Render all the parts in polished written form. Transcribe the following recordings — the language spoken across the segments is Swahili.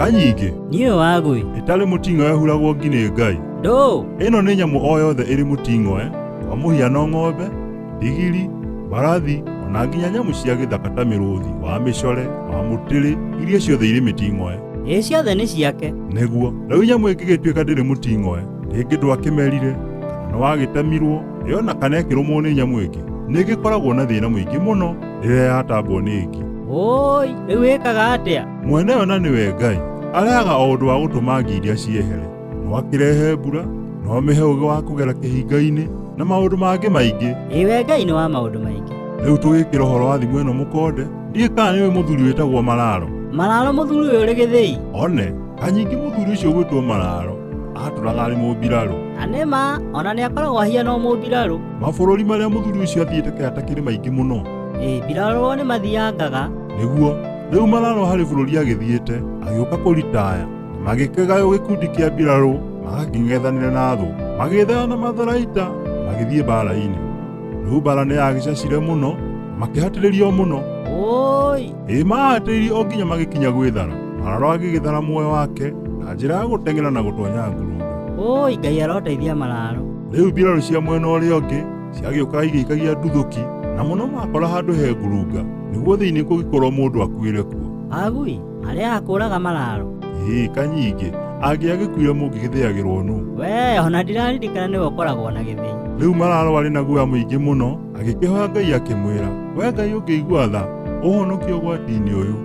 Kanyige niwe wagui itale muting'oe huragwo ngine Ngai. ndo Ino nĩ nyamũ o yothe ĩrĩ mũting'oe, kwa mũhiano ng'ombe, ndigiri, mbarathi, ona nginya nyamũ cia gĩthaka ta mĩrũthi, wa mĩcore, wa mũtĩrĩ, iria ciothe irĩ mĩting'oe. ciothe nĩ ciake. Nĩguo, rĩu nyamũ ĩngĩgĩtuĩka ndĩrĩ mũting'oe, rĩngĩ ndwakĩmerire, kana wagĩtemirwo, ĩona kana ĩkĩrũmwo nĩ nyamũ ĩngĩ, nĩ ĩgĩkoragwo na thĩna mũingĩ mũno rĩrĩa yatambwo nĩ ĩngĩ. Oi, rĩu ĩkaga atĩa? Mwene yo na nĩwe Ngai, arehaga o ũndũ wa gũtũma ngi iria ciehere. No akĩrehe mbura, no mĩhe ũũgĩ wa kũgera kĩhinga-inĩ, na maũndũ mangĩ maingĩ. Iwe Ngai nĩ wa maũndũ maingĩ. Rĩu tũgĩkĩra ũhoro wa thimũ ĩno mũkonde, ndiĩ kana nĩwe mũthuri wĩtagwo Mararo. Mararo mũthuri ũyũ ũrĩ Gĩthĩi? One, Kanyingi mũthuri ũcio gwĩtwo Mararo, atũraga arĩ mũmbirarũ. Na nĩma, ona nĩ akoragwo ahiana o mũmbirarũ. Mabũrũri marĩa mũthuri ũcio athiĩte kaĩ atakĩrĩ maingĩ mũno. Mbirarũ nĩ mathiangaga. Nĩguo, rĩu Mararo harĩ bũrũri agĩthiĩte, agĩũka kũritaya, na magĩkĩgaywo gĩkundi kĩa mbirarũ, magakĩng'ethanĩra na thũ, magĩthana matharaita, magĩthiĩ mbara-inĩ. Rĩu mbara nĩ yagĩcacire mũno, makĩhatĩrĩrio mũno. Oi! Mahatĩrĩrio o nginya magĩkinya gwĩthara. Mararo agĩgĩthara muoyo wake na njĩra ya gũteng'era na gũtonya ngurunga. Oi, Ngai aroteithia Mararo. Rĩu mbirarũ cia mwena ũrĩa ũngĩ ciagĩũka igĩikagia nduthũki, na mũno makora handũ he ngurunga, nĩguo thĩinĩ kũgĩkorwo mũndũ akuĩre kuo. Agui, arĩa akũraga Mararo. Kanyingĩ, angĩagĩkuire mũngĩgĩthĩagĩrwo nũ? We, ona ndiraririkana nĩwe ũkoragwo na Gĩthĩi. Rĩu Mararo arĩ na guoya mũingĩ mũno, agĩkĩhoya Ngai akĩmwĩra, we Ngai ũngĩigua tha, ũhonokie ũgwati-inĩ ũyũ,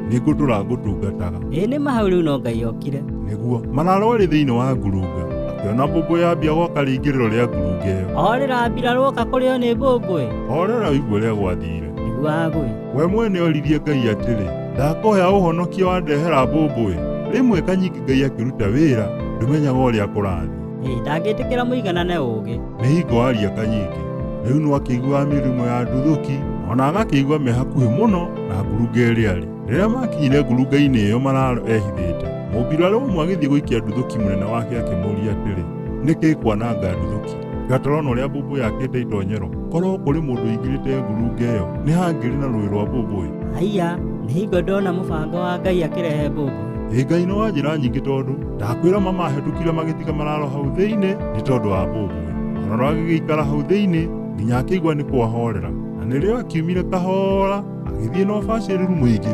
nĩngũtũra ngũtungataga. Nĩ mahau rĩu no Ngai okire. Nĩguo, Mararo arĩ thĩinĩ wa ngurunga, akĩona mbũmbũ yambia gwaka rĩingĩrĩro rĩa ngurunga ĩyo. Horera mbirarũ oka kũrĩo nĩ mbũmbũ. Horera ũigue ũrĩa gwathire. Nĩguo agui. We mwene oririe Ngai atĩrĩ, ndakũhoya ũhonokie wandehera mbũmbũ. Rĩmwe Kanyingi Ngai akĩruta wĩra, ndũmenyaga ũrĩa kũrathiĩ. Ndangĩtĩkĩra mũiganane ũũgĩ. Nĩ hingo aria Kanyingi. Rĩu no akĩigua mĩrimũ ya nduthũki, ona agakĩigua me hakuhĩ mũno na ngurunga ĩrĩa arĩ. Rĩrĩa makinyire ngurunga-inĩ ĩyo Mararo ehithĩte, mũmbirarũ ũmwe agĩthiĩ gũikia nduthũki mũnene wake akĩmũria atĩrĩ, nĩkĩ kwananga nduthũki? Gatarona ũrĩa mbũmbũ yakĩte itonyero, korwo kũrĩ mũndũ ũingĩrĩte ngurunga ĩyo, nĩ hangĩrĩ na rũĩ rwa mbũmbũ. Haiya, nĩ hingo ndona mũbango wa Ngai akĩrehe mbũmbũ. Ngai no wa njĩra nyingĩ tondũ ndakwĩra mama hĩtũkire magĩtiga Mararo hau thĩinĩ nĩ tondũ wa mbũmbũ. Mararo agĩgĩikara hau thĩinĩ nginya akĩigua nĩ kwahorera, na nĩrĩo akiumire kahora agĩthiĩ na ũbacĩrĩru mũingĩ,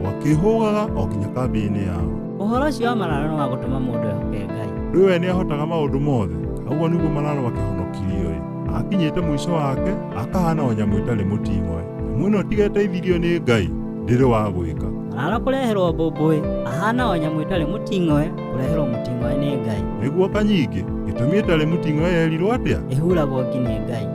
akĩhũgaga o nginya kambĩ-inĩ yao. Ũhoro ũcio wa Mararo no wa gũtũma mũndũ ehoke Ngai. Rĩu we nĩ ahotaga maũndũ mothe, koguo nĩguo Mararo akĩhonokirio. Akinyĩte mũico wake akahana o nyamũ ĩtarĩ mũting'oe. Nyamũ ĩno tiga ĩteithirio nĩ Ngai, ndĩrĩ wa gwĩka. Mararo kũreherwo mbũmbũ ahana o nyamũ ĩtarĩ mũting'oe, kũreherwo mũting'oe nĩ Ngai. Nĩguo Kanyingi, gĩtũmi ĩtarĩ mũting'oe yerirwo atĩa? Ĩhuragwo ngi nĩ Ngai.